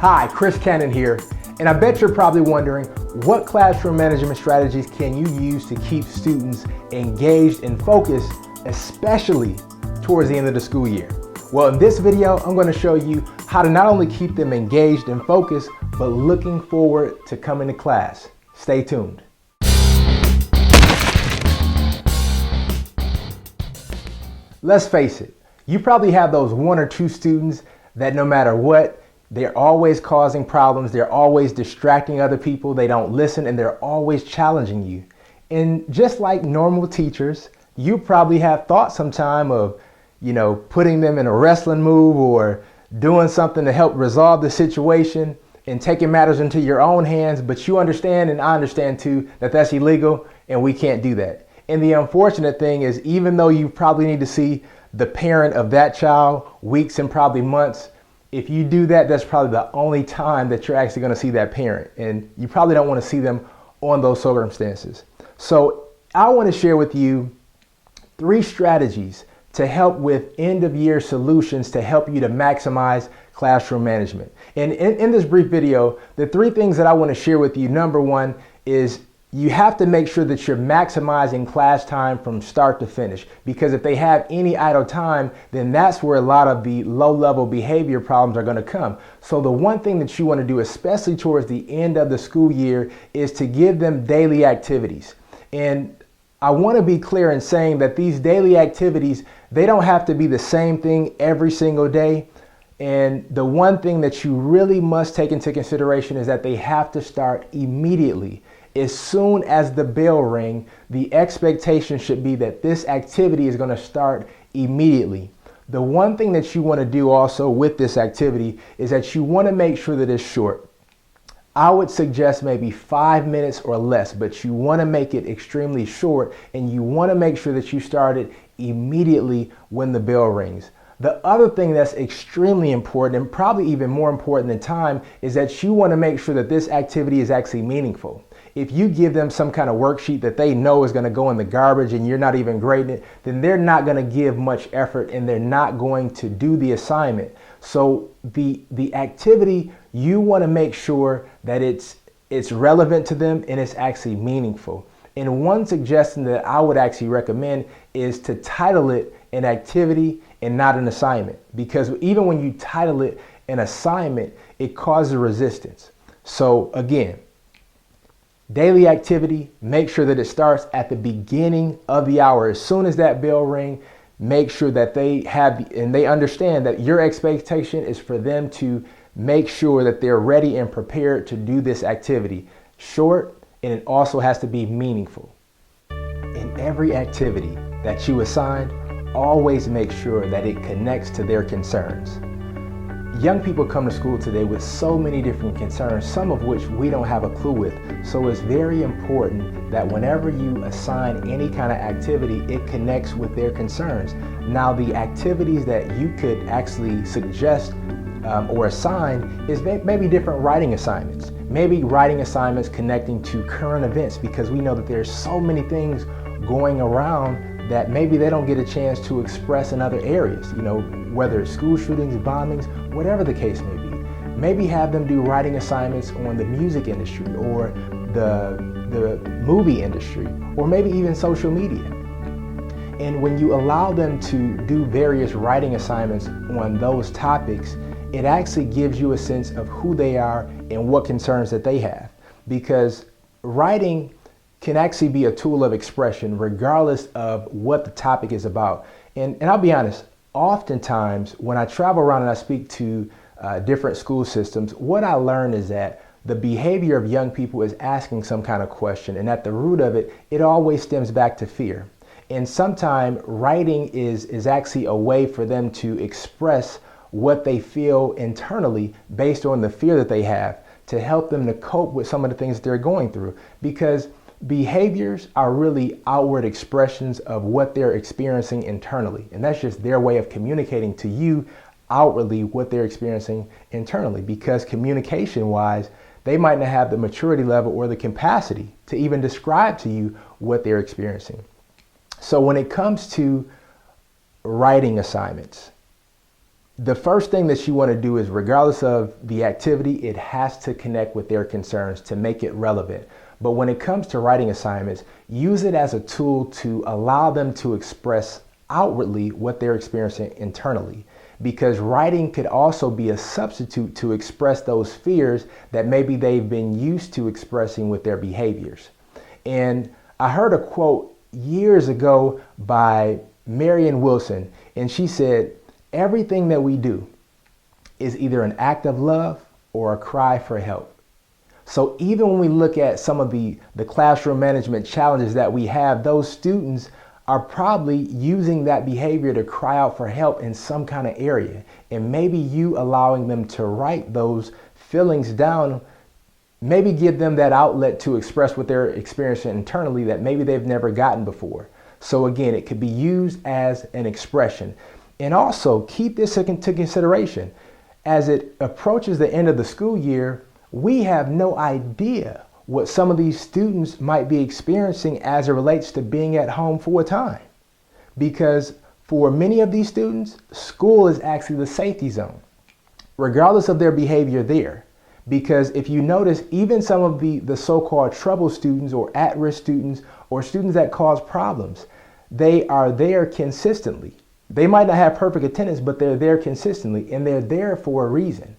Hi, Chris Cannon here, and I bet you're probably wondering, what classroom management strategies can you use to keep students engaged and focused, especially towards the end of the school year? Well, in this video, I'm going to show you how to not only keep them engaged and focused, but looking forward to coming to class. Stay tuned. Let's face it, you probably have those one or two students that no matter what, they're always causing problems, they're always distracting other people, they don't listen, and they're always challenging you. And just like normal teachers, you probably have thought sometime of, putting them in a wrestling move or doing something to help resolve the situation and taking matters into your own hands, but you understand, and I understand too, that that's illegal and we can't do that. And the unfortunate thing is, even though you probably need to see the parent of that child weeks and probably months, if you do that, that's probably the only time that you're actually going to see that parent. And you probably don't want to see them on those circumstances. So I want to share with you 3 strategies to help with end of year solutions to help you to maximize classroom management. And in this brief video, the 3 things that I want to share with you, number 1 is you have to make sure that you're maximizing class time from start to finish, because if they have any idle time, then that's where a lot of the low-level behavior problems are going to come. So the one thing that you want to do, especially towards the end of the school year, is to give them daily activities. And I want to be clear in saying that these daily activities, they don't have to be the same thing every single day. And the one thing that you really must take into consideration is that they have to start immediately. As soon as the bell rings, the expectation should be that this activity is going to start immediately. The one thing that you want to do also with this activity is that you want to make sure that it's short. I would suggest maybe 5 minutes or less, but you want to make it extremely short, and you want to make sure that you start it immediately when the bell rings. The other thing that's extremely important, and probably even more important than time, is that you want to make sure that this activity is actually meaningful. If you give them some kind of worksheet that they know is going to go in the garbage and you're not even grading it, then they're not going to give much effort and they're not going to do the assignment. So the activity, you want to make sure that it's relevant to them and it's actually meaningful. And one suggestion that I would actually recommend is to title it an activity and not an assignment, because even when you title it an assignment, it causes resistance. So again, daily activity, make sure that it starts at the beginning of the hour. As soon as that bell rings, make sure that they have and they understand that your expectation is for them to make sure that they're ready and prepared to do this activity. Short, and it also has to be meaningful. In every activity that you assign, always make sure that it connects to their concerns. Young people come to school today with so many different concerns, some of which we don't have a clue with. So it's very important that whenever you assign any kind of activity, it connects with their concerns. Now, the activities that you could actually suggest or assign is maybe different writing assignments. Maybe writing assignments connecting to current events, because we know that there's so many things going around that maybe they don't get a chance to express in other areas, whether it's school shootings, bombings, whatever the case may be. Maybe have them do writing assignments on the music industry or the movie industry, or maybe even social media. And when you allow them to do various writing assignments on those topics, it actually gives you a sense of who they are and what concerns that they have. Because writing can actually be a tool of expression regardless of what the topic is about. And I'll be honest, oftentimes when I travel around and I speak to different school systems, what I learn is that the behavior of young people is asking some kind of question, and at the root of it, it always stems back to fear. And sometimes writing is actually a way for them to express what they feel internally based on the fear that they have, to help them to cope with some of the things that they're going through. Because behaviors are really outward expressions of what they're experiencing internally. And that's just their way of communicating to you outwardly what they're experiencing internally. Because communication-wise, they might not have the maturity level or the capacity to even describe to you what they're experiencing. So when it comes to writing assignments, The first thing that you want to do is, regardless of the activity, it has to connect with their concerns to make it relevant. But when it comes to writing assignments, use it as a tool to allow them to express outwardly what they're experiencing internally. Because writing could also be a substitute to express those fears that maybe they've been used to expressing with their behaviors. And I heard a quote years ago by Marianne Wilson, and she said, "Everything that we do is either an act of love or a cry for help." So even when we look at some of the classroom management challenges that we have, those students are probably using that behavior to cry out for help in some kind of area. And maybe you allowing them to write those feelings down, maybe give them that outlet to express what they're experiencing internally that maybe they've never gotten before. So again, it could be used as an expression. And also keep this into consideration. As it approaches the end of the school year, we have no idea what some of these students might be experiencing as it relates to being at home full time. Because for many of these students, school is actually the safety zone, regardless of their behavior there. Because if you notice, even some of the so-called trouble students or at-risk students or students that cause problems, they are there consistently. They might not have perfect attendance, but they're there consistently, and they're there for a reason.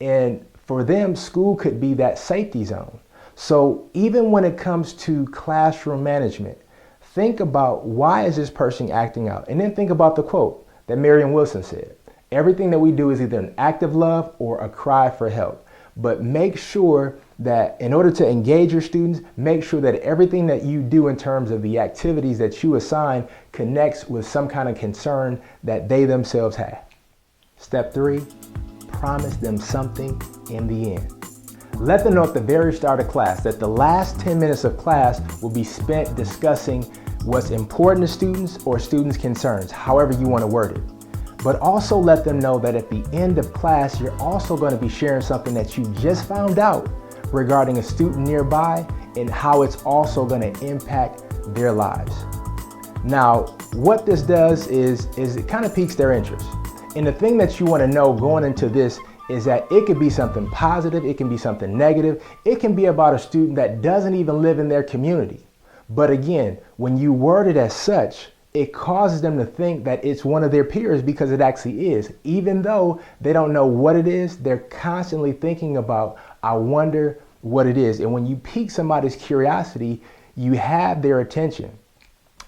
And for them, school could be that safety zone. So even when it comes to classroom management, think about, why is this person acting out? And then think about the quote that Marianne Wilson said. Everything that we do is either an act of love or a cry for help. But make sure that in order to engage your students, make sure that everything that you do in terms of the activities that you assign connects with some kind of concern that they themselves have. Step 3, promise them something in the end. Let them know at the very start of class that the last 10 minutes of class will be spent discussing what's important to students or students' concerns, however you want to word it. But also let them know that at the end of class, you're also going to be sharing something that you just found out regarding a student nearby and how it's also going to impact their lives. Now, what this does is it kind of piques their interest. And the thing that you want to know going into this is that it could be something positive, it can be something negative, it can be about a student that doesn't even live in their community. But again, when you word it as such, it causes them to think that it's one of their peers, because it actually is. Even though they don't know what it is, they're constantly thinking about, I wonder what it is. And when you pique somebody's curiosity, you have their attention.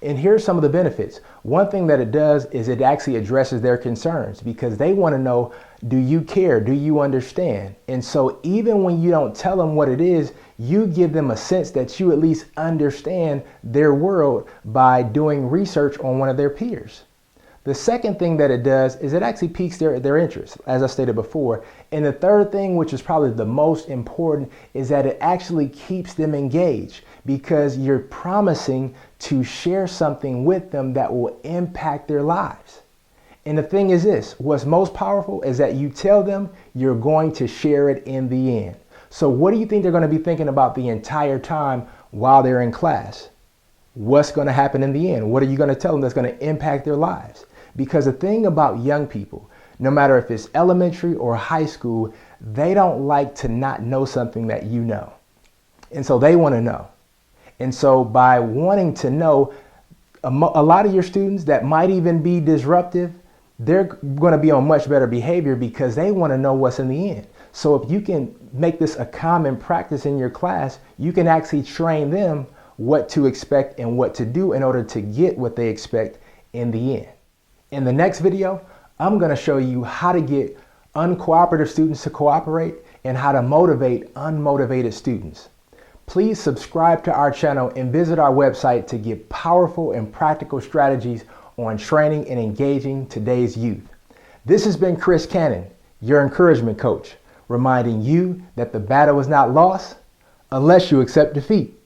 And here's some of the benefits. One thing that it does is it actually addresses their concerns, because they want to know, do you care? Do you understand? And so even when you don't tell them what it is, you give them a sense that you at least understand their world by doing research on one of their peers. The second thing that it does is it actually piques their interest, as I stated before. And the third thing, which is probably the most important, is that it actually keeps them engaged, because you're promising to share something with them that will impact their lives. And the thing is this, what's most powerful is that you tell them you're going to share it in the end. So what do you think they're going to be thinking about the entire time while they're in class? What's going to happen in the end? What are you going to tell them that's going to impact their lives? Because the thing about young people, no matter if it's elementary or high school, they don't like to not know something that you know. And so they want to know. And so by wanting to know, a lot of your students that might even be disruptive, they're going to be on much better behavior because they want to know what's in the end. So if you can make this a common practice in your class, you can actually train them what to expect and what to do in order to get what they expect in the end. In the next video, I'm going to show you how to get uncooperative students to cooperate and how to motivate unmotivated students. Please subscribe to our channel and visit our website to get powerful and practical strategies on training and engaging today's youth. This has been Chris Cannon, your encouragement coach, reminding you that the battle is not lost unless you accept defeat.